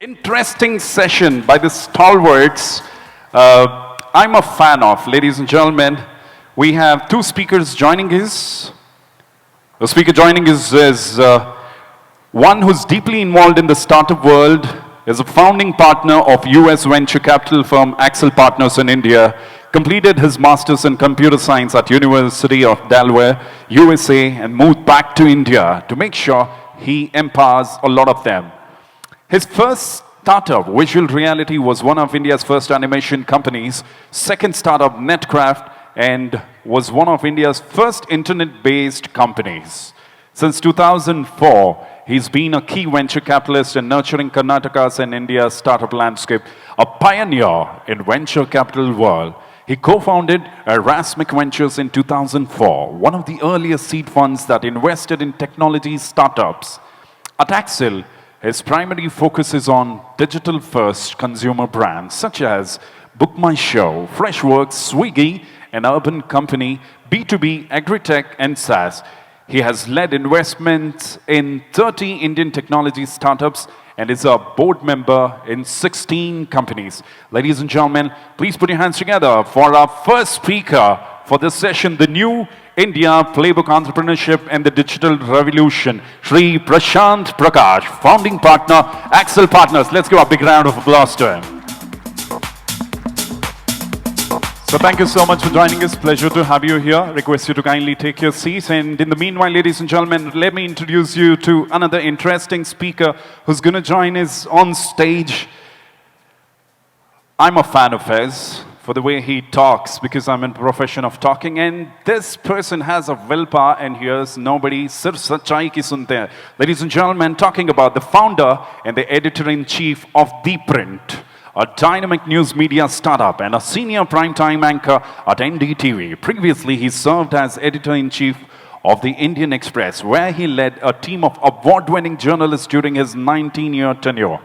Interesting session by the stalwarts. I'm a fan of, ladies and gentlemen. We have two speakers joining us. The speaker joining us is one who's deeply involved in the startup world, is a founding partner of US venture capital firm Accel Partners in India, completed his master's in computer science at University of Delaware, USA, and moved back to India to make sure he empowers a lot of them. His first startup, Visual Reality, was one of India's first animation companies. Second startup, Netcraft, and was one of India's first internet-based companies. Since 2004, he's been a key venture capitalist in nurturing Karnataka's and India's startup landscape, a pioneer in venture capital world. He co-founded Erasmic Ventures in 2004, one of the earliest seed funds that invested in technology startups. At Accel, his primary focus is on digital-first consumer brands such as Book My Show, Freshworks, Swiggy, an urban company, B2B, agritech, and SaaS. He has led investments in 30 Indian technology startups and is a board member in 16 companies. Ladies and gentlemen, please put your hands together for our first speaker for this session, the new India Playbook Entrepreneurship and the Digital Revolution, Shri Prashanth Prakash, founding partner, Accel Partners. Let's give a big round of applause to him. So thank you so much for joining us. Pleasure to have you here. Request you to kindly take your seats. And in the meanwhile, ladies and gentlemen, let me introduce you to another interesting speaker who's going to join us on stage. I'm a fan of his for the way he talks, because I'm in the profession of talking, and this person has a willpower, and here's nobody, sirf sachai ki sunte hain. Ladies and gentlemen, talking about the founder and the editor-in-chief of The Print, a dynamic news media startup and a senior primetime anchor at NDTV. Previously, he served as editor-in-chief of the Indian Express, where he led a team of award-winning journalists during his 19-year tenure.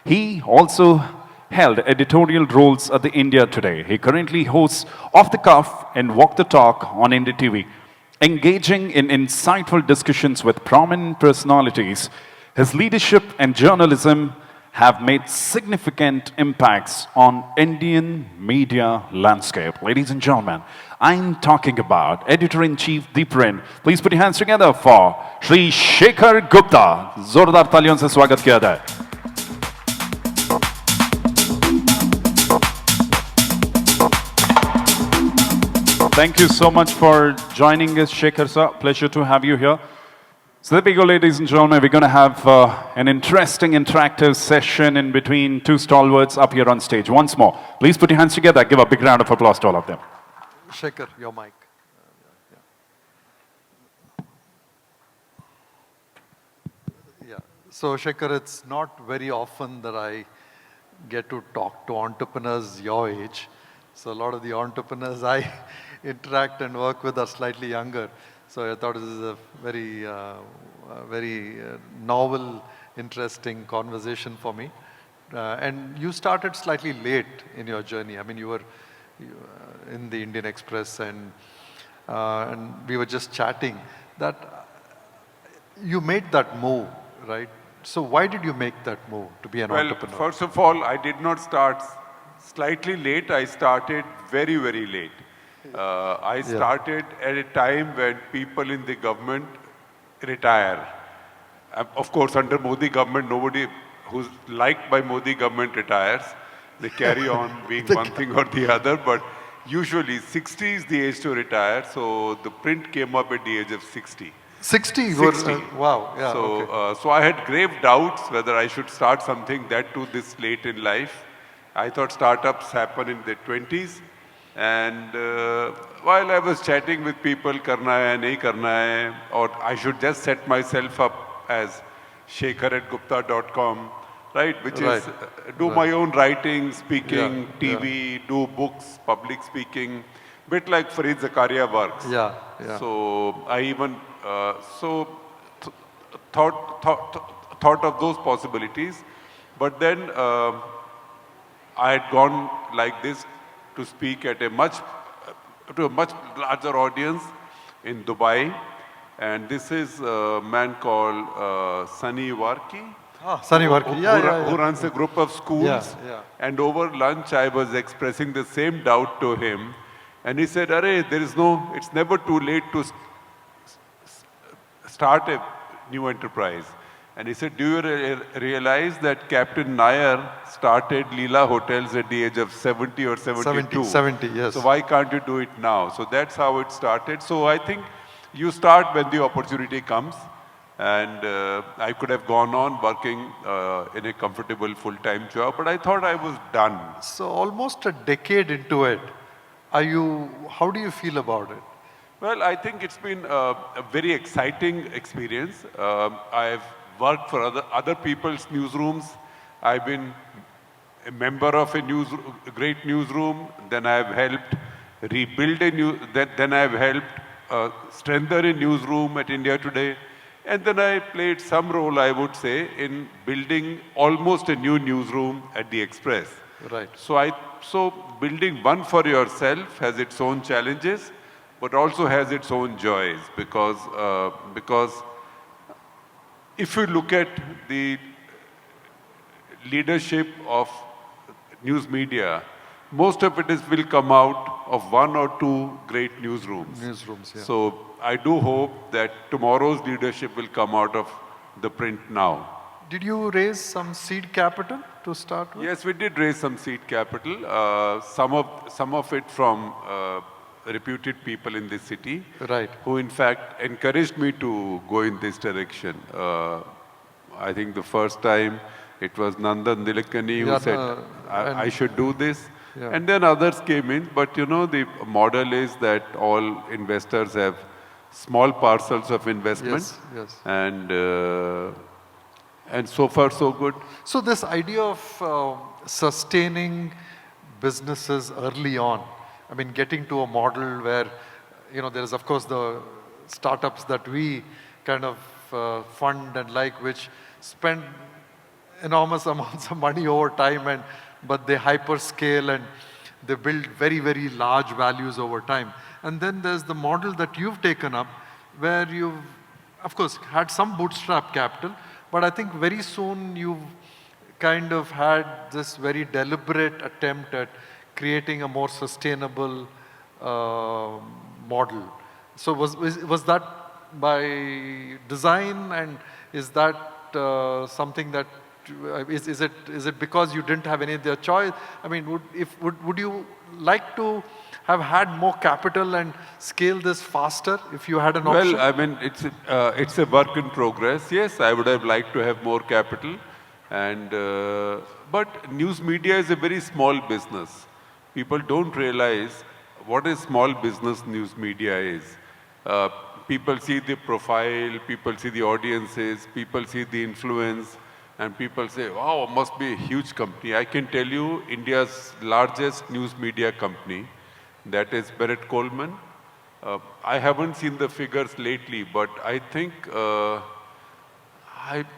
He also held editorial roles at the India Today. He currently hosts Off the Cuff and Walk the Talk on NDTV, engaging in insightful discussions with prominent personalities. His leadership and journalism have made significant impacts on Indian media landscape. Ladies and gentlemen, I'm talking about Editor-in-Chief The Print. Please put your hands together for Shri Shekhar Gupta. Zordar तालियों से स्वागत किया जाए. Thank you so much for joining us, Shekhar sir. Pleasure to have you here. So there we go, ladies and gentlemen. We're going to have an interesting, interactive session in between two stalwarts up here on stage. Once more, please put your hands together. Give a big round of applause to all of them. Shekhar, your mic. Yeah. So, Shekhar, it's not very often that I get to talk to entrepreneurs your age. So a lot of the entrepreneurs I interact and work with are slightly younger. So I thought this is a very novel, interesting conversation for me. And you started slightly late in your journey. I mean, you were in the Indian Express, and we were just chatting that you made that move, right? So why did you make that move to be an entrepreneur? Well, first of all, I did not start slightly late. I started very, very late. I started at a time when people in the government retire. Of course, under Modi government, nobody who's liked by Modi government retires. They carry on being one thing or the other, but usually 60 is the age to retire. So the print came up at the age of 60. 60? 60. Wow. Yeah, so, okay. So I had grave doubts whether I should start something that too this late in life. I thought startups happen in their 20s. And while I was chatting with people, karna hai, nahi karna hai, or I should just set myself up as Shekhar@gupta.com, right? Which is do my own writing, speaking, TV, do books, public speaking, bit like Fareed Zakaria works. So I even thought of those possibilities, but then I had gone like this to speak at a much larger audience in Dubai, and this is a man called Sunny Warki, Sunny Varki. who runs a group of schools. Yeah. And over lunch, I was expressing the same doubt to him. And he said, Arey, it's never too late to start a new enterprise. And he said, do you realize that Captain Nair started Leela Hotels at the age of 70 or 72? 70, yes. So why can't you do it now? So that's how it started. So I think you start when the opportunity comes. And I could have gone on working in a comfortable full-time job, but I thought I was done. So almost a decade into it, how do you feel about it? Well, I think it's been a very exciting experience. I've worked for other people's newsrooms. I've been a member of a great newsroom. Then I've helped rebuild then I've helped strengthen a newsroom at India Today. And then I played some role, I would say, in building almost a new newsroom at the Express. Right. So building one for yourself has its own challenges, but also has its own joys because if you look at the leadership of news media, most of it will come out of one or two great newsrooms. Newsrooms, yeah. So I do hope that tomorrow's leadership will come out of the print now. Did you raise some seed capital to start with? Yes, we did raise some seed capital. Some of it from reputed people in this city, Right. who in fact encouraged me to go in this direction. I think the first time it was Nandan Nilekani who said, I should do this. Yeah. And then others came in, but you know, the model is that all investors have small parcels of investment. Yes. And so far so good. So this idea of sustaining businesses early on, I mean, getting to a model where, you know, there is of course the startups that we kind of fund and like, which spend enormous amounts of money over time, but they hyperscale and they build very, very large values over time. And then there's the model that you've taken up where you've, of course, had some bootstrap capital, but I think very soon you've kind of had this very deliberate attempt at creating a more sustainable model. So was that by design, and is that something that is it because you didn't have any other choice? I mean, would you like to have had more capital and scale this faster if you had an option? Well, I mean, it's a work in progress. Yes, I would have liked to have more capital, but news media is a very small business. People don't realize what a small business news media is. People see the profile, people see the audiences, people see the influence, and people say, wow, must be a huge company. I can tell you, India's largest news media company, that is Barrett Coleman. I haven't seen the figures lately, but I think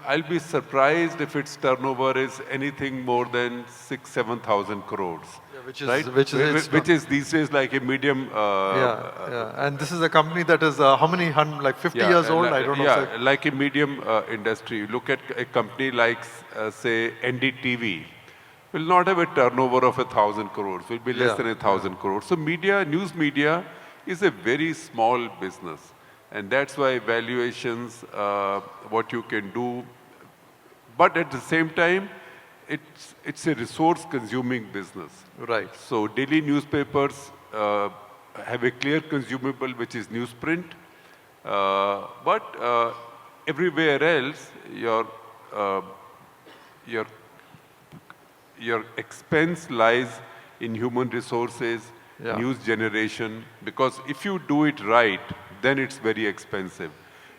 I'll be surprised if its turnover is anything more than 6,000-7,000 crores. Yeah, which is these days like a medium. And this is a company that is how many, like 50 years old? I don't know. Yeah, like a medium industry. Look at a company like, say, NDTV. Will not have a turnover of 1,000 crores. Will be less than 1,000 crores. So news media is a very small business. And that's why valuations, what you can do. But at the same time, it's a resource-consuming business. Right. So daily newspapers have a clear consumable, which is newsprint. But everywhere else, your expense lies in human resources, news generation. Because if you do it right, then it's very expensive.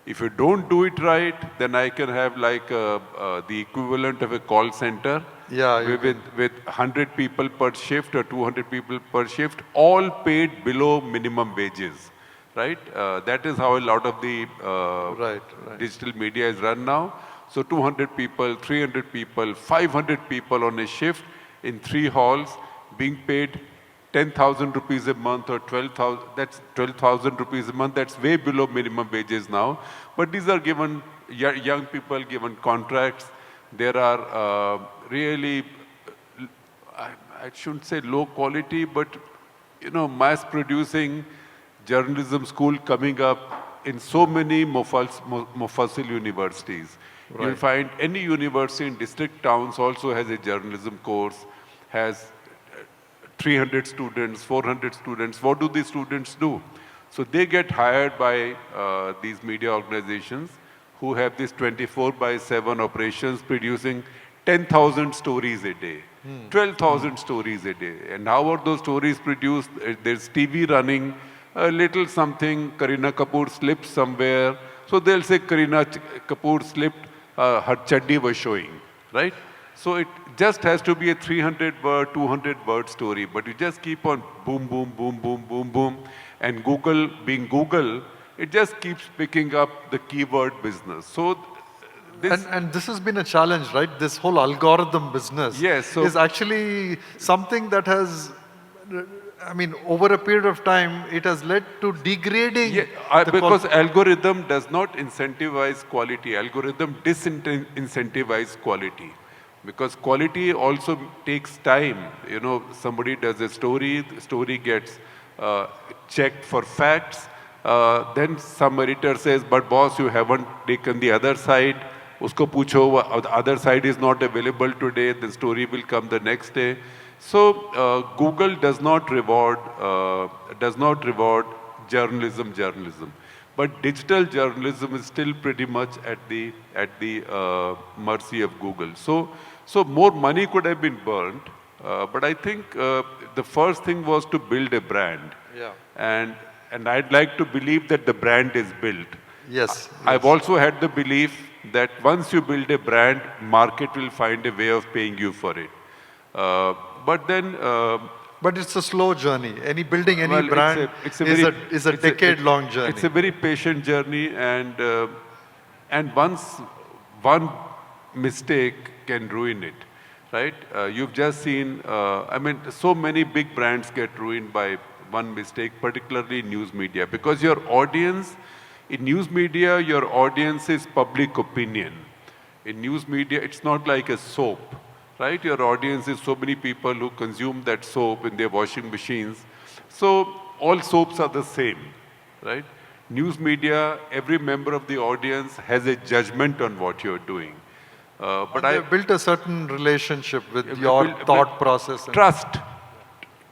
If you don't do it right, then I can have like the equivalent of a call center with 100 people per shift or 200 people per shift, all paid below minimum wages, right? That is how a lot of the digital media is run now. So 200 people, 300 people, 500 people on a shift in 3 halls being paid 10,000 rupees a month or 12,000, that's 12,000 rupees a month. That's way below minimum wages now. But these are given, young people given contracts. There are really, I shouldn't say low quality, but mass producing journalism school coming up in so many Mufassil universities. Right. You'll find any university in district towns also has a journalism course, has 300 students, 400 students. What do these students do? So they get hired by these media organizations who have this 24/7 operations producing 10,000 stories a day, 12,000 stories a day. And how are those stories produced? There's TV running, a little something, Kareena Kapoor slipped somewhere. So they'll say Kareena Kapoor slipped, her chaddi was showing, right? So it just has to be a 300-word, 200-word story, but you just keep on boom, boom, boom, boom, boom, boom. And Google, being Google, it just keeps picking up the keyword business. So this... And this has been a challenge, right? This whole algorithm business is actually something that has, I mean, over a period of time, it has led to degrading. Yeah, because algorithm does not incentivize quality. Algorithm disincentivize quality. Because quality also takes time. Somebody does a story, the story gets checked for facts. Then some editor says, but boss, you haven't taken the other side. Usko pucho, the other side is not available today, the story will come the next day. So Google does not reward journalism. But digital journalism is still pretty much at the mercy of Google. So more money could have been burned, but I think the first thing was to build a brand. Yeah. And I'd like to believe that the brand is built. Yes. I've also had the belief that once you build a brand, market will find a way of paying you for it. But then... but it's a slow journey. Building any brand is a decade-long journey. It's a very patient journey, and once one mistake can ruin it, right? You've just seen, so many big brands get ruined by one mistake, particularly in news media, because your audience, in news media, your audience is public opinion. In news media, it's not like a soap. Right? Your audience is so many people who consume that soap in their washing machines. So all soaps are the same, right? News media, every member of the audience has a judgment on what you're doing. But I built a certain relationship with your thought process.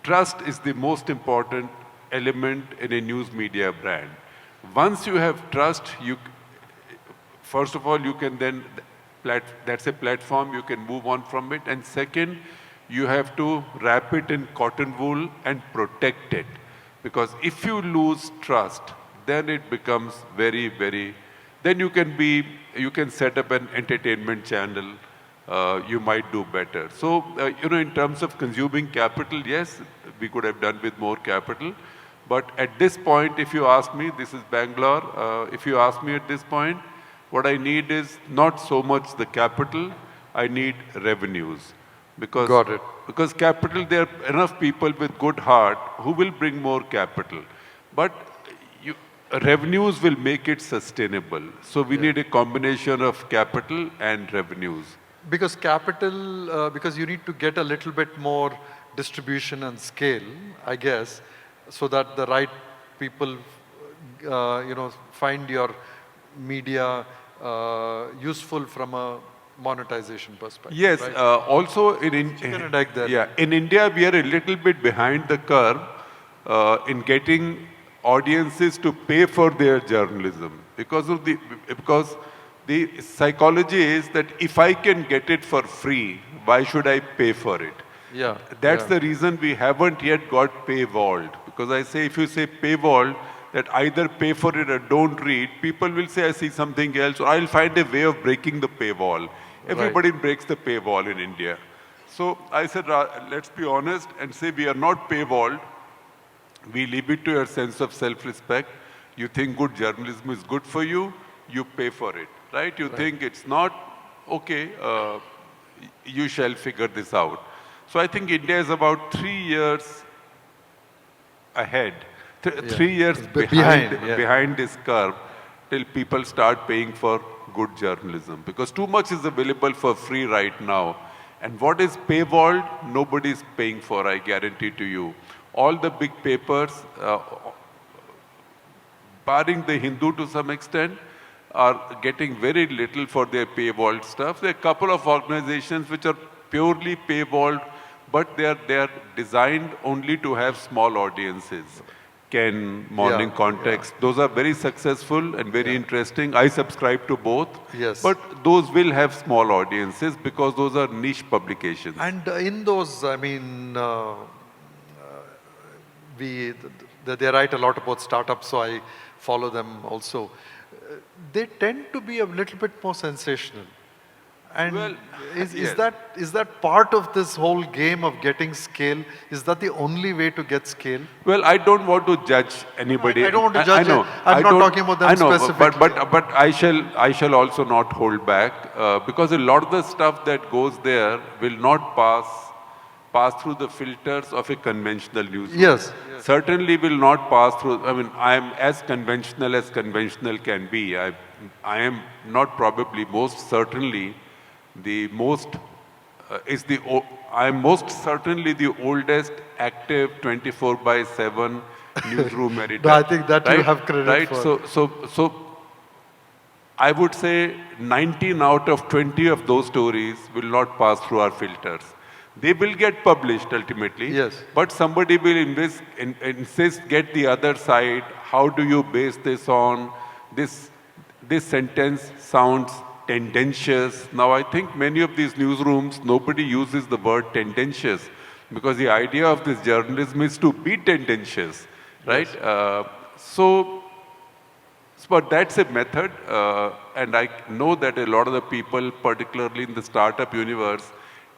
Trust is the most important element in a news media brand. Once you have trust, first of all, you can then... that's a platform, you can move on from it. And second, you have to wrap it in cotton wool and protect it. Because if you lose trust, then it becomes very, very... Then you can set up an entertainment channel, you might do better. So, in terms of consuming capital, yes, we could have done with more capital. But at this point, if you ask me, this is Bangalore, if you ask me at this point, what I need is not so much the capital, I need revenues. Got it. Because capital, there are enough people with good heart who will bring more capital. But revenues will make it sustainable. So we need a combination of capital and revenues. Because capital, because you need to get a little bit more distribution and scale, I guess, so that the right people, find your media useful from a monetization perspective. Yes, right? also in India we are a little bit behind the curve in getting audiences to pay for their journalism because the psychology is that if I can get it for free, why should I pay for it? Yeah. That's the reason we haven't yet got paywalled. Because I say if you say paywalled, that either pay for it or don't read, people will say, I see something else, or I'll find a way of breaking the paywall. Everybody breaks the paywall in India. So I said, let's be honest and say we are not paywalled. We leave it to your sense of self-respect. You think good journalism is good for you, you pay for it, right? You think it's not, okay, you shall figure this out. So I think India is about 3 years ahead. 3 years behind this curve till people start paying for good journalism, because too much is available for free right now. And what is paywalled, nobody is paying for, I guarantee to you. All the big papers, barring the Hindu to some extent, are getting very little for their paywalled stuff. There are a couple of organizations which are purely paywalled, but they are designed only to have small audiences. Ken, Morning Context, those are very successful and very interesting. I subscribe to both. Yes. But those will have small audiences because those are niche publications. And in those, I mean, they write a lot about startups, so I follow them also. They tend to be a little bit more sensational. And Well, is yes. that part of this whole game of getting scale? Is that the only way to get scale? Well, I don't want to judge anybody. I don't want to judge I know. it. I'm not talking about them I know, specifically. but I shall also not hold back because a lot of the stuff that goes there will not pass through the filters of a conventional newsroom. Yes. Certainly will not pass through. I mean, I am as conventional can be. I am not probably, most certainly the most I am most certainly the oldest active 24/7 newsroom editor. No, I think that you right? have credit right? for. So I would say 19 out of 20 of those stories will not pass through our filters. They will get published ultimately. Yes. But somebody will insist, get the other side. How do you base this on? This sentence sounds tendentious. Now, I think many of these newsrooms, nobody uses the word tendentious because the idea of this journalism is to be tendentious, right? Yes. But that's a method, and I know that a lot of the people, particularly in the startup universe,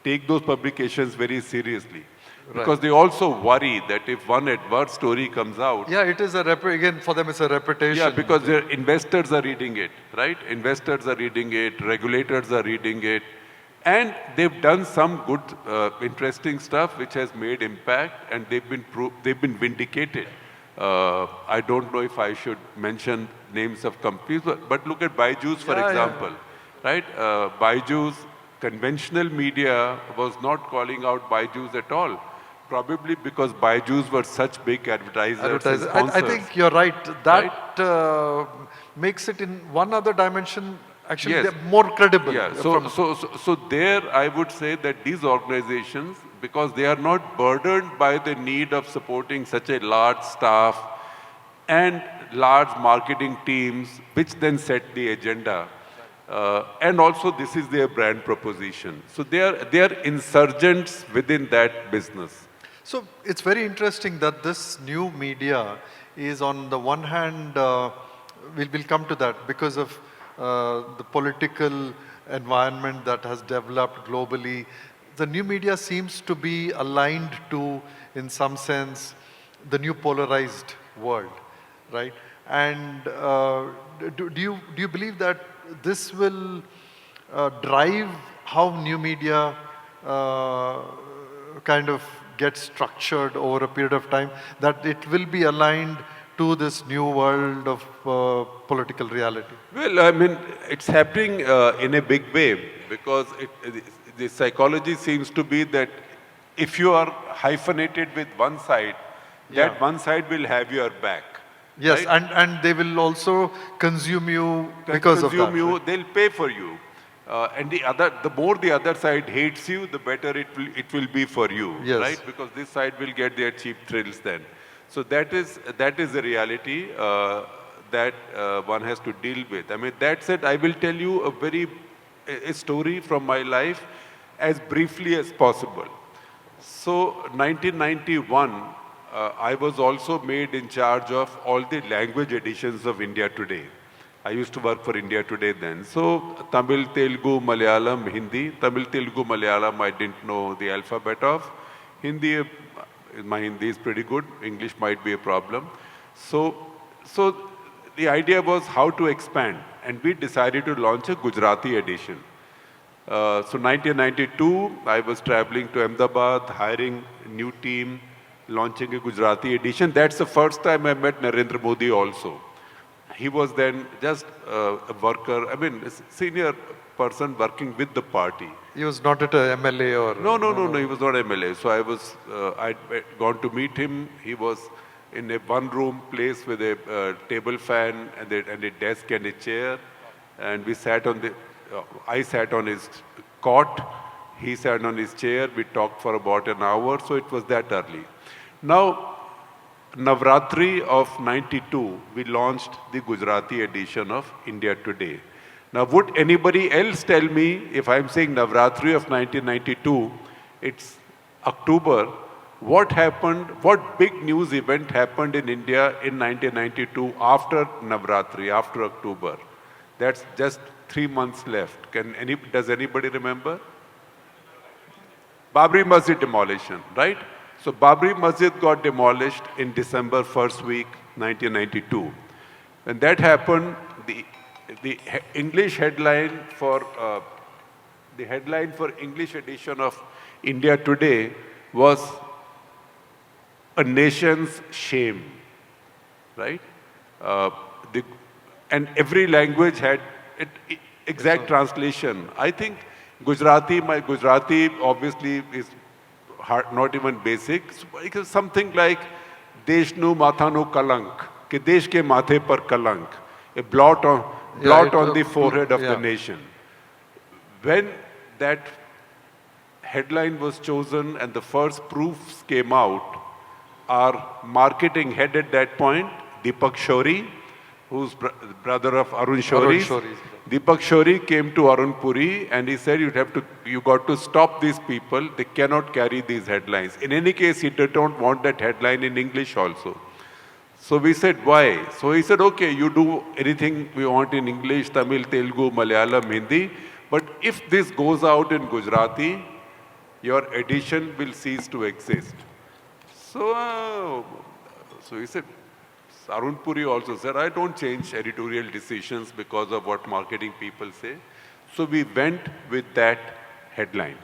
take those publications very seriously. Because they also worry that if one adverse story comes out... Yeah, it is again, for them it's a reputation. Yeah, because their investors are reading it, right? Investors are reading it, regulators are reading it. And they've done some good, interesting stuff which has made impact, and they've been vindicated. I don't know if I should mention names of companies, but look at Byju's, for example, right? Byju's, conventional media was not calling out Byju's at all. Probably because Byju's were such big advertisers and sponsors. I think you're right. That makes it in one other dimension, actually, they're more credible. Yeah. So there I would say that these organizations, because they are not burdened by the need of supporting such a large staff and large marketing teams, which then set the agenda. And also this is their brand proposition. So they are insurgents within that business. So it's very interesting that this new media is, on the one hand, we'll come to that because of the political environment that has developed globally. The new media seems to be aligned to, in some sense, the new polarized world, right? And do you believe that this will drive how new media kind of gets structured over a period of time, that it will be aligned to this new world of political reality? Well, I mean, it's happening in a big way because the psychology seems to be that if you are hyphenated with one side, that one side will have your back. Yes, right? and they will also consume you because of that. Consume you, they'll pay for you. And the more the other side hates you, the better it will be for you, right? Because this side will get their cheap thrills then. So that is the reality that one has to deal with. I mean, that said, I will tell you a story from my life as briefly as possible. So 1991, I was also made in charge of all the language editions of India Today. I used to work for India Today then. So Tamil, Telugu, Malayalam, Hindi. Tamil, Telugu, Malayalam, I didn't know the alphabet of. Hindi, my Hindi is pretty good. English might be a problem. So the idea was how to expand. And we decided to launch a Gujarati edition. So 1992, I was traveling to Ahmedabad, hiring a new team, launching a Gujarati edition. That's the first time I met Narendra Modi also. He was then just a worker, I mean, a senior person working with the party. He was not at a MLA or... No, he was not MLA. So I'd gone to meet him. He was in a one-room place with a table fan and a desk and a chair. And we sat on I sat on his cot. He sat on his chair. We talked for about an hour. So it was that early. Now, Navratri of 92, we launched the Gujarati edition of India Today. Now, would anybody else tell me, if I'm saying Navratri of 1992, it's October, what happened, what big news event happened in India in 1992 after Navratri, after October? That's just 3 months left. Does anybody remember? Babri Masjid demolition, right? So Babri Masjid got demolished in December first week, 1992. When that happened, the English headline for English edition of India Today was "A Nation's Shame," right? And every language had exact translation. I think my Gujarati obviously is not even basic. It is something like "Deshnu Mathanu Kalank," ke Desh ke mathe par kalank, a blot on the forehead of the nation. When that headline was chosen and the first proofs came out, our marketing head at that point, Deepak Shori, who's brother of Arun Shori. Deepak Shori came to Arun Puri and he said, you got to stop these people. They cannot carry these headlines. In any case, he did not want that headline in English also. So we said, why? So he said, okay, you do anything we want in English, Tamil, Telugu, Malayalam, Hindi. But if this goes out in Gujarati, your edition will cease to exist. So he said, Arun Puri also said, I don't change editorial decisions because of what marketing people say. So we went with that headline.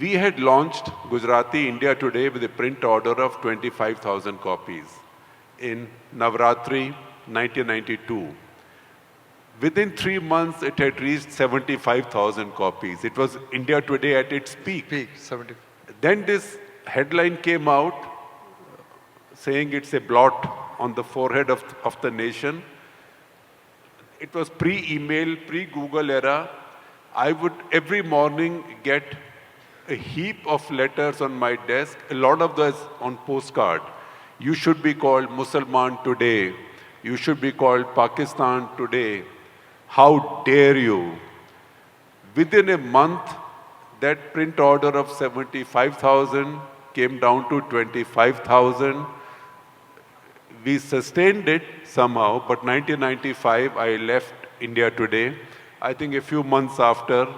We had launched Gujarati India Today with a print order of 25,000 copies in Navratri 1992. Within 3 months, it had reached 75,000 copies. It was India Today at its peak. Then this headline came out saying it's a blot on the forehead of the nation. It was pre-email, pre-Google era. I would every morning get a heap of letters on my desk, a lot of those on postcard. You should be called Musalman today. You should be called Pakistan today. How dare you? Within a month, that print order of 75,000 came down to 25,000. We sustained it somehow, but 1995, I left India Today. I think a few months after,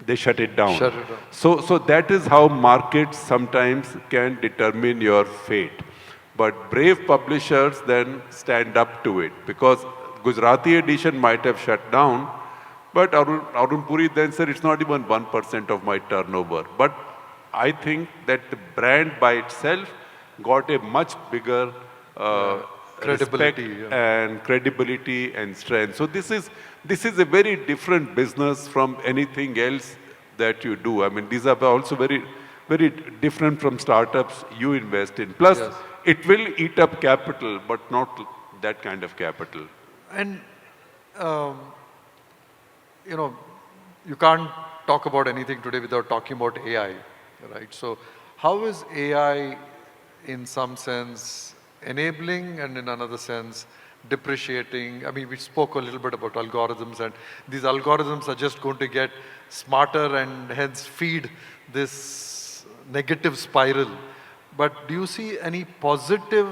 they shut it down. So that is how markets sometimes can determine your fate. But brave publishers then stand up to it, because Gujarati edition might have shut down, but Arun Puri then said it's not even 1% of my turnover. But I think that the brand by itself got a much bigger credibility, and credibility and strength. So this is a very different business from anything else that you do. I mean, these are also very, very different from startups you invest in. Plus, it will eat up capital, but not that kind of capital. And, you can't talk about anything today without talking about AI, right? So how is AI in some sense enabling and in another sense depreciating? I mean, we spoke a little bit about algorithms, and these algorithms are just going to get smarter and hence feed this negative spiral. But do you see any positive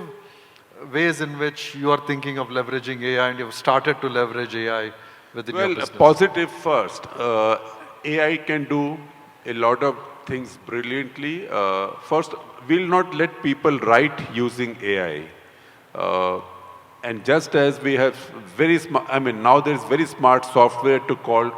ways in which you are thinking of leveraging AI and you've started to leverage AI within your business? Positive first. AI can do a lot of things brilliantly. First, we'll not let people write using AI. And just as we have very smart, I mean, now there's very smart software to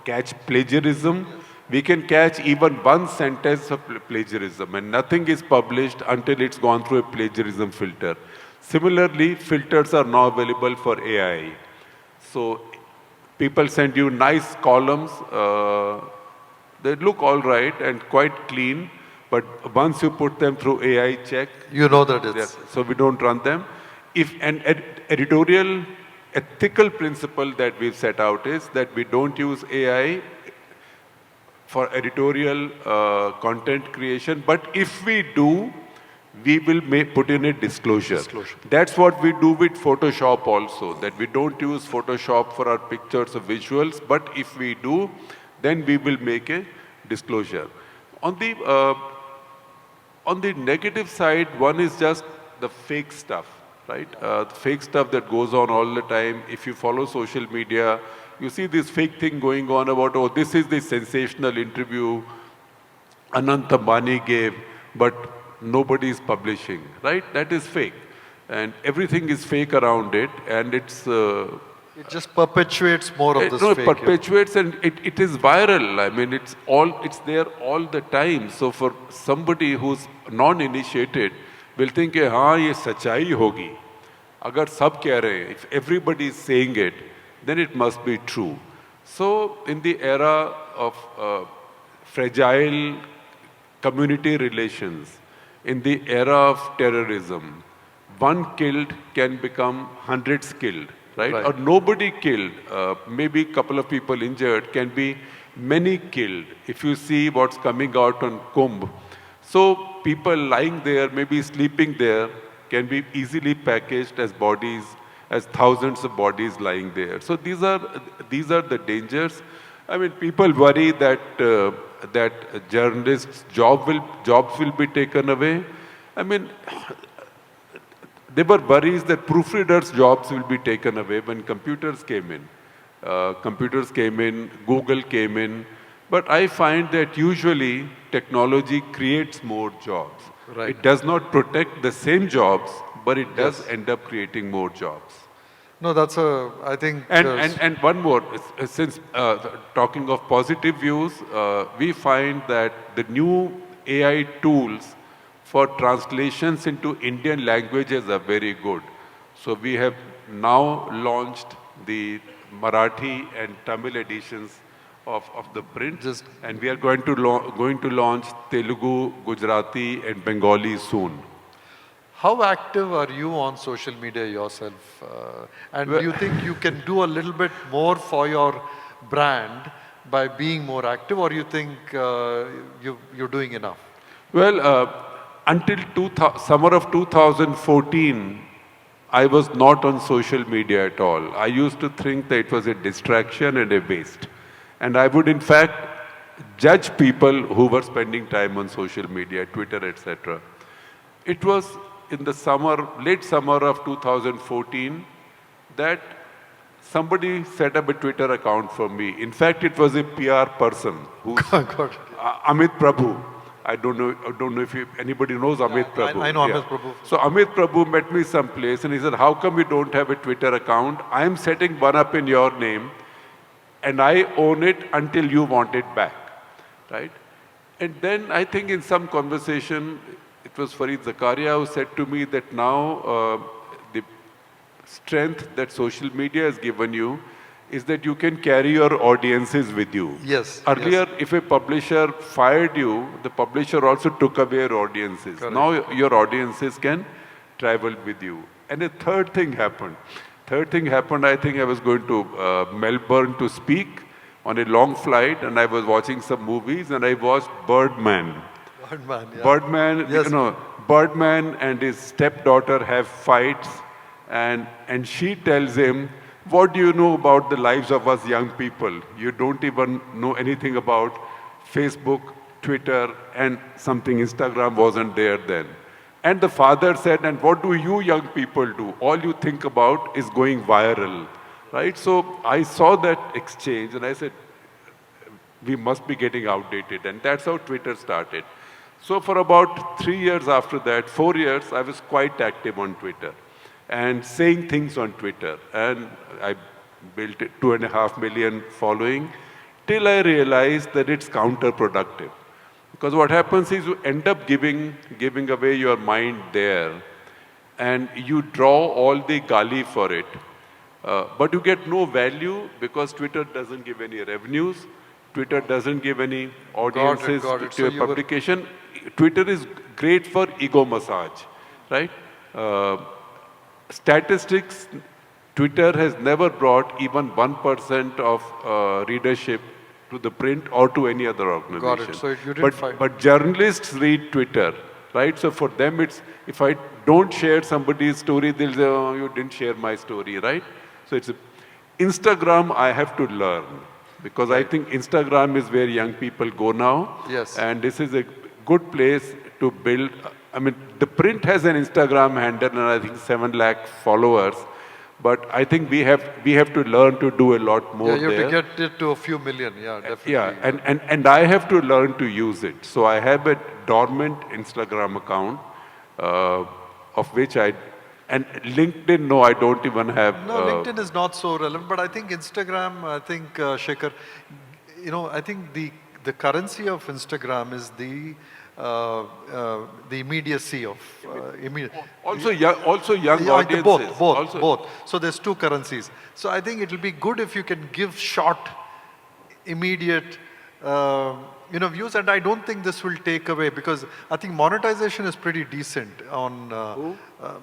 catch plagiarism. We can catch even one sentence of plagiarism, and nothing is published until it's gone through a plagiarism filter. Similarly, filters are now available for AI. So people send you nice columns. They look all right and quite clean, but once you put them through AI check, You know that it's... so we don't run them. If an editorial ethical principle that we've set out is that we don't use AI for editorial content creation, but if we do, we will put in a disclosure. That's what we do with Photoshop also, that we don't use Photoshop for our pictures or visuals, but if we do, then we will make a disclosure. On the negative side, one is just the fake stuff, right? The fake stuff that goes on all the time. If you follow social media, you see this fake thing going on about, oh, this is the sensational interview Anant Ambani gave, but nobody is publishing, right? That is fake. And everything is fake around it, and it's... it just perpetuates more of this no, fake. it perpetuates and it is viral. I mean, it's there all the time. So for somebody who's non-initiated, will think, हाँ ये सच्चाई होगी. अगर सब कह रहे हैं, if everybody is saying it, then it must be true. So in the era of fragile community relations, in the era of terrorism, one killed can become hundreds killed, right? Or nobody killed, maybe a couple of people injured, can be many killed. If you see what's coming out on Kumbh. So people lying there, maybe sleeping there, can be easily packaged as bodies, as thousands of bodies lying there. So these are the dangers. I mean, people worry that that journalists' jobs will be taken away. I mean, there were worries that proofreaders' jobs will be taken away when computers came in. Google came in. But I find that usually technology creates more jobs. Right. It does not protect the same jobs, but it does end up creating more jobs. No, that's I think... And one more, since talking of positive views, we find that the new AI tools for translations into Indian languages are very good. So we have now launched the Marathi and Tamil editions of the print, and we are going to launch Telugu, Gujarati and Bengali soon. How active are you on social media yourself? And do you think you can do a little bit more for your brand by being more active, or you think you're doing enough? Well, until summer of 2014, I was not on social media at all. I used to think that it was a distraction and a waste. And I would, in fact, judge people who were spending time on social media, Twitter, etc. It was in the late summer of 2014, that somebody set up a Twitter account for me. In fact, it was a PR person, who's Amit Prabhu. I don't know if anybody knows Amit Prabhu. I know Amit Prabhu. So Amit Prabhu met me someplace and he said, how come you don't have a Twitter account? I am setting one up in your name, and I own it until you want it back, right? And then I think in some conversation, it was Farid Zakaria who said to me that now the strength that social media has given you is that you can carry your audiences with you. Yes. Earlier, if a publisher fired you, the publisher also took away your audiences. Correct. Now your audiences can travel with you. And a third thing happened. I think I was going to Melbourne to speak on a long flight, and I was watching some movies, and I watched Birdman. Birdman, yes. Birdman and his stepdaughter have fights, and she tells him, what do you know about the lives of us young people? You don't even know anything about Facebook, Twitter, and something Instagram wasn't there then. And the father said, and what do you young people do? All you think about is going viral, right? So I saw that exchange and I said, we must be getting outdated. And that's how Twitter started. So for about 3 years after that, 4 years, I was quite active on Twitter and saying things on Twitter. And I built a 2.5 million following till I realized that it's counterproductive. Because what happens is you end up giving away your mind there. and you draw all the gali for it. But you get no value because Twitter doesn't give any revenues. Twitter doesn't give any audiences got it. to So your you were- publication. Twitter is great for ego massage, right? Statistics, Twitter has never brought even 1% of readership to the print or to any other organization. Got it. So you didn't find... But journalists read Twitter, right? So for them, it's, if I don't share somebody's story, they'll say, oh, you didn't share my story, right? So it's Instagram, I have to learn because I think Instagram is where young people go now. Yes. And this is a good place to build. I mean, the print has an Instagram handle and I think 7 lakh followers. But I think we have to learn to do a lot more you there. have to get it to a few million, yeah, definitely. Yeah, and I have to learn to use it. So I have a dormant Instagram account of which and LinkedIn, no, I don't even have. No, LinkedIn is not so relevant, but I think Instagram, I think, Shekhar, I think the currency of Instagram is the immediacy of Also young audiences. Both. So there's two currencies. So I think it will be good if you can give short, immediate, views, and I don't think this will take away because I think monetization is pretty decent on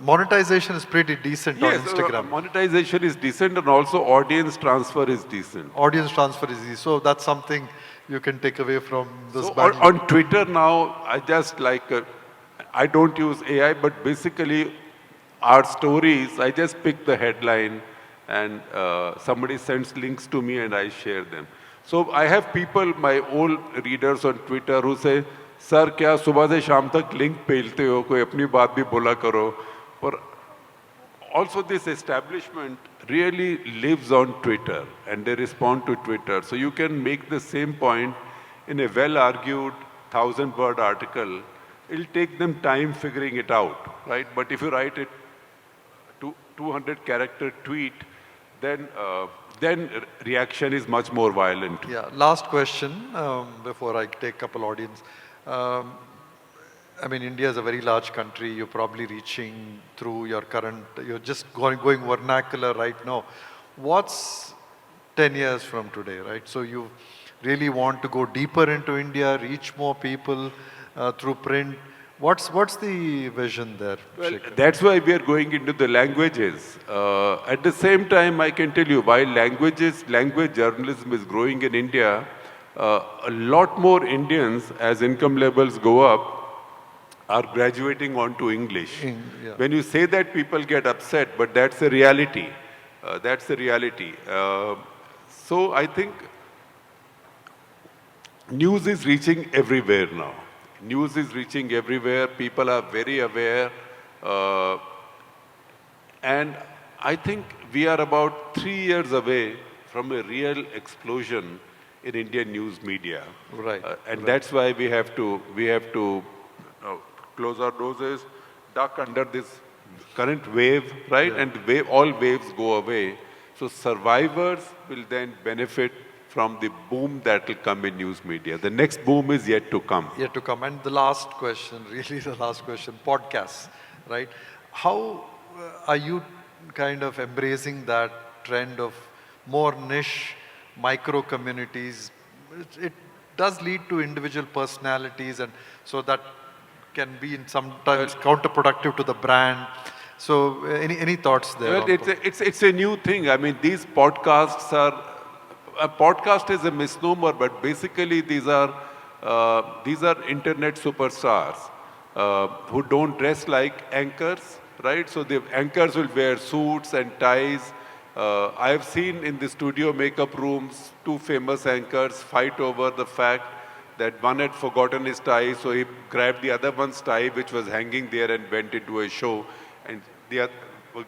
monetization is pretty decent on Instagram. Monetization is decent and also audience transfer is decent. Audience transfer is easy. So that's something you can take away from this. So on Twitter now, I just I don't use AI, but basically our stories, I just pick the headline and somebody sends links to me and I share them. So I have people, my old readers on Twitter who say, Sir, क्या सुबह से शाम तक link पेलते हो, कोई अपनी बात भी बोला करो. But also this establishment really lives on Twitter and they respond to Twitter. So you can make the same point in a well-argued 1,000-word article. It'll take them time figuring it out, right? But if you write it 200-character tweet, then reaction is much more violent. Yeah, last question before I take a couple audience. I mean, India is a very large country. You're probably reaching through your current, you're just going vernacular right now. What's 10 years from today, right? So you really want to go deeper into India, reach more people through print. What's the vision there, Shekhar? That's why we are going into the languages. At the same time, I can tell you, while language journalism is growing in India, a lot more Indians, as income levels go up, are graduating onto English. Yeah. When you say that, people get upset, but that's the reality. That's the reality. So I think news is reaching everywhere now. News is reaching everywhere. People are very aware. And I think we are about 3 years away from a real explosion in Indian news media. Right. And that's why we have to close our noses, duck under this current wave, right? Yeah. And all waves go away. So survivors will then benefit from the boom that will come in news media. The next boom is yet to come. Yet to come. And the last question, really the last question, podcasts, right? How are you kind of embracing that trend of more niche micro communities? It does lead to individual personalities, and so that can be sometimes counterproductive to the brand. So any thoughts there? Well, it's a new thing. I mean, these podcasts are, a podcast is a misnomer, but basically these are internet superstars who don't dress like anchors, right? So the anchors will wear suits and ties. I have seen in the studio makeup rooms 2 famous anchors fight over the fact that one had forgotten his tie, so he grabbed the other one's tie, which was hanging there, and went into a show. And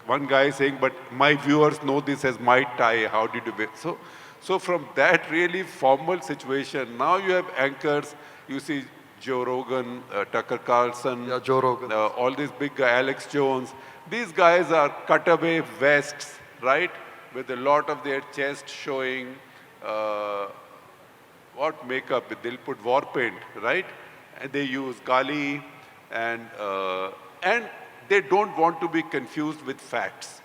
one guy saying, but my viewers know this as my tie, how did you wear? So from that really formal situation, now you have anchors, you see Joe Rogan, Tucker Carlson, Yeah, Joe Rogan. all these big guys, Alex Jones. These guys are cutaway vests, right, with a lot of their chest showing. What makeup? They'll put war paint, right? And they use gali, and they don't want to be confused with facts,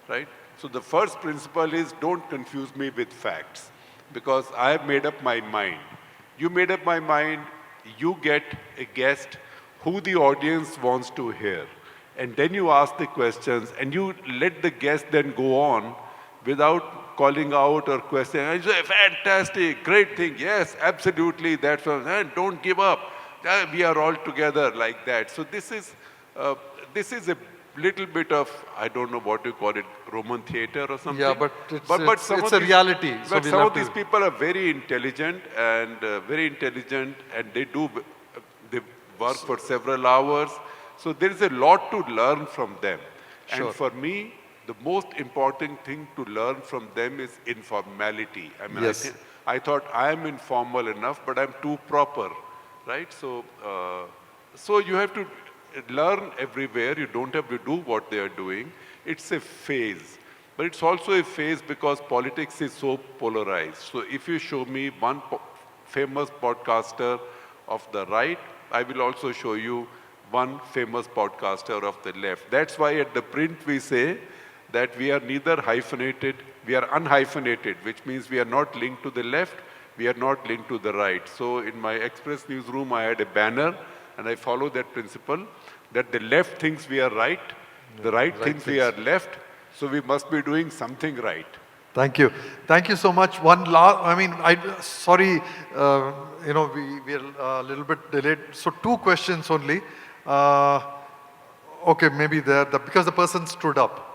right? So the first principle is don't confuse me with facts, because I have made up my mind. You made up my mind, you get a guest who the audience wants to hear. And then you ask the questions and you let the guest then go on without calling out or questioning. I say, fantastic, great thing, yes, absolutely, that's what, don't give up. We are all together like that. So this is a little bit of, I don't know what you call it, Roman theater or something. Yeah, but some it's of a reality. So but some of these people are very intelligent and they work for several hours. So there is a lot to learn from them. Sure. And for me, the most important thing to learn from them is informality. I mean, Yes. I thought I am informal enough, but I'm too proper, right? So, so you have to learn everywhere. You don't have to do what they are doing. It's a phase. But it's also a phase because politics is so polarized. So if you show me one famous podcaster of the right, I will also show you one famous podcaster of the left. That's why at the print we say that we are neither hyphenated, we are unhyphenated, which means we are not linked to the left, we are not linked to the right. So in my Express newsroom, I had a banner, and I follow that principle, that the left thinks we are right, the right thinks we are left, so we must be doing something right. Thank you. Thank you so much. One last, sorry, we are a little bit delayed. So 2 questions only. Okay, maybe because the person stood up.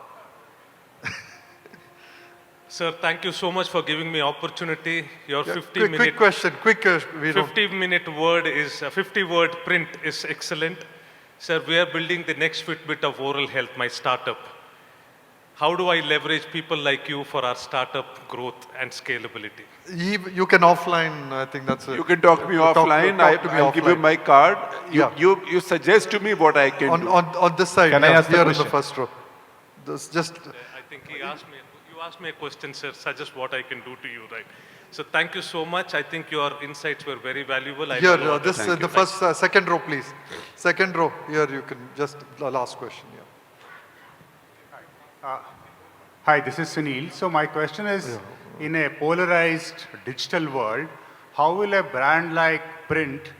Sir, thank you so much for giving me opportunity. Your 50-minute Quick question, 50-word print is excellent. Sir, we are building the next Fitbit of oral health, my startup. How do I leverage people like you for our startup growth and scalability? You can offline, I think that's it. You can talk me offline. I'll give you my card. You suggest to me what I can do. On this side, Can I ask the here in the question? first row. Just I think you asked me a question, sir, suggest what I can do to you, right? So thank you so much. I think your insights were very valuable. second row, please. Second row, here you can just, the last question, Hi, this is Sunil. So my question is, in a polarized digital world, how will a brand like print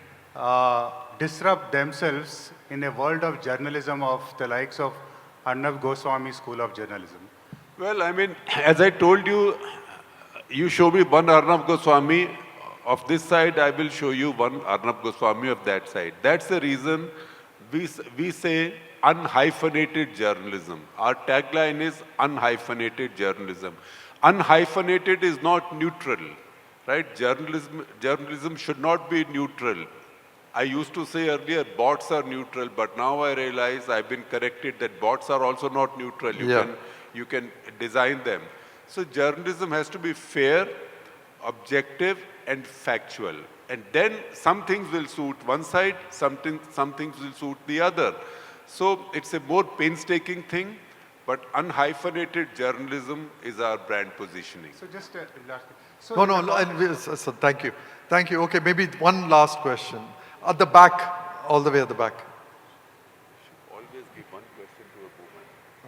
disrupt themselves in a world of journalism of the likes of Arnab Goswami School of Journalism? Well, I mean, as I told you, you show me one Arnab Goswami of this side, I will show you one Arnab Goswami of that side. That's the reason we say unhyphenated journalism. Our tagline is unhyphenated journalism. Unhyphenated is not neutral, right? Journalism should not be neutral. I used to say earlier, bots are neutral, but now I realize I've been corrected that bots are also not neutral. You can design them. So journalism has to be fair, objective, and factual. And then some things will suit one side, some things will suit the other. So it's a more painstaking thing, but unhyphenated journalism is our brand positioning. So just so thank you. Thank you. Okay, maybe one last question. At the back, all the way at the back. Always give one question to a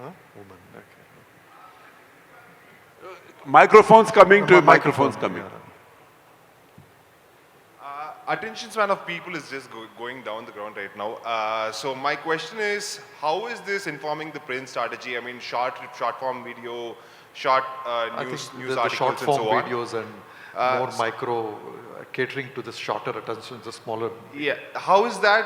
woman. Woman, okay. Microphones coming to microphones coming. Attention span of people is just going down the ground right now. So my question is, how is this informing the print strategy? I mean, short form video, short news the articles short and form so on. videos and more micro, catering to the shorter attention, the smaller. Yeah, how is that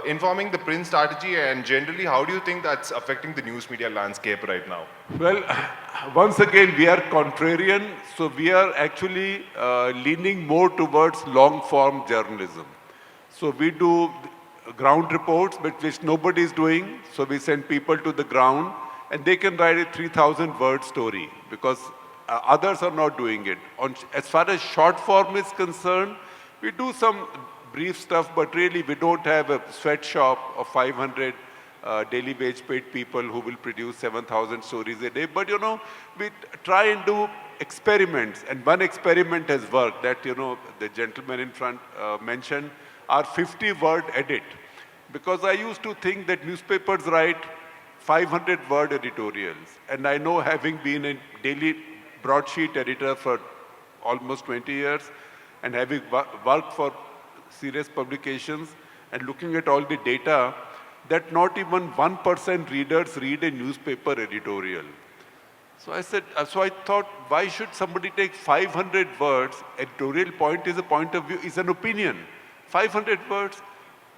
informing the print strategy, and generally, how do you think that's affecting the news media landscape right now? Well, once again, we are contrarian, so we are actually leaning more towards long-form journalism. So we do ground reports, but which nobody is doing. So we send people to the ground, and they can write a 3,000-word story because others are not doing it. As far as short form is concerned, we do some brief stuff, but really we don't have a sweatshop of 500 daily wage paid people who will produce 7,000 stories a day. But we try and do experiments, and one experiment has worked that the gentleman in front mentioned, our 50-word edit. Because I used to think that newspapers write 500-word editorials. And I know, having been a daily broadsheet editor for almost 20 years and having worked for serious publications and looking at all the data, that not even 1% readers read a newspaper editorial. So I thought, why should somebody take 500 words? Editorial point is a point of view, is an opinion. 500 words.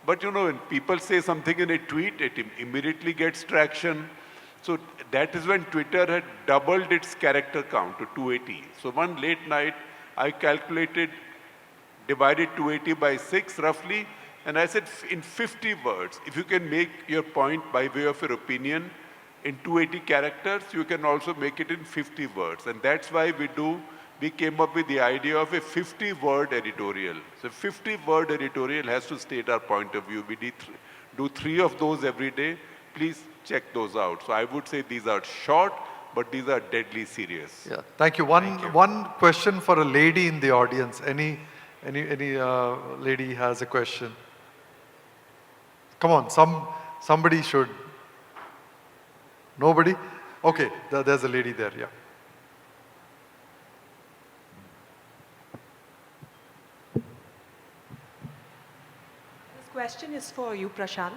But you know, when people say something in a tweet, it immediately gets traction. So that is when Twitter had doubled its character count to 280. So one late night, I calculated, divided 280 by 6 roughly, and I said, in 50 words, if you can make your point by way of your opinion in 280 characters, you can also make it in 50 words. And that's why we came up with the idea of a 50-word editorial. So 50-word editorial has to state our point of view. We do 3 of those every day. Please check those out. So I would say these are short, but these are deadly serious. Yeah, thank you. One question for a lady in the audience. Any lady has a question? Come on, somebody should. Nobody? Okay, there's a lady there, yeah. This question is for you, Prashanth.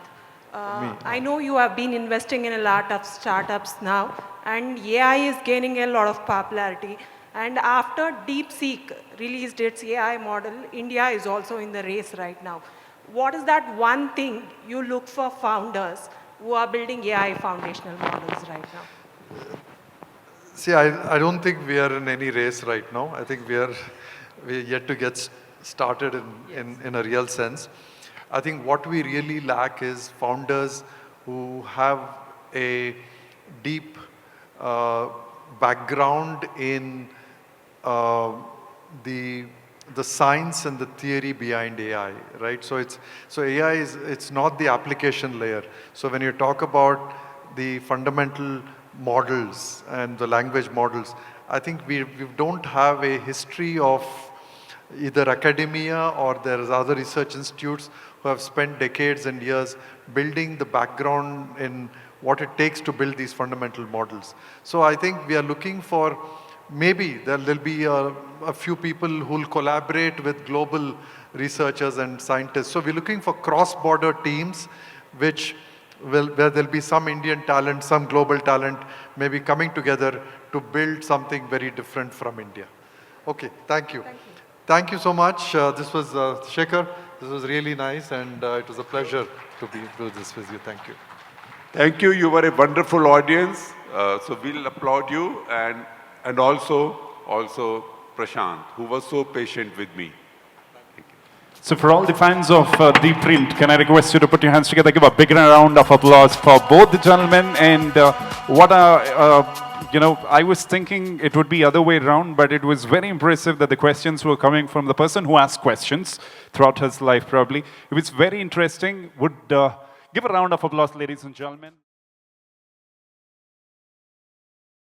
I know you have been investing in a lot of startups now, and AI is gaining a lot of popularity. And after DeepSeek released its AI model, India is also in the race right now. What is that one thing you look for founders who are building AI foundational models right now? See, I don't think we are in any race right now. I think we're yet to get started in a real sense. I think what we really lack is founders who have a deep background in the science and the theory behind AI, right? So AI it's not the application layer. So when you talk about the fundamental models and the language models, I think we don't have a history of either academia or there's other research institutes who have spent decades and years building the background in what it takes to build these fundamental models. So I think we are looking for, maybe there'll be a few people who will collaborate with global researchers and scientists. So we're looking for cross-border teams where there'll be some Indian talent, some global talent, maybe coming together to build something very different from India. Okay, thank you. Thank you so much. This was Shekhar. This was really nice, and it was a pleasure to do this with you. Thank you. Thank you. You were a wonderful audience. So we'll applaud you, and also Prashanth, who was so patient with me. Thank you. So for all the fans of the print, can I request you to put your hands together, give a big round of applause for both the gentlemen, and I was thinking it would be other way around, but it was very impressive that the questions were coming from the person who asked questions throughout his life, probably. It was very interesting. Would give a round of applause, ladies and gentlemen.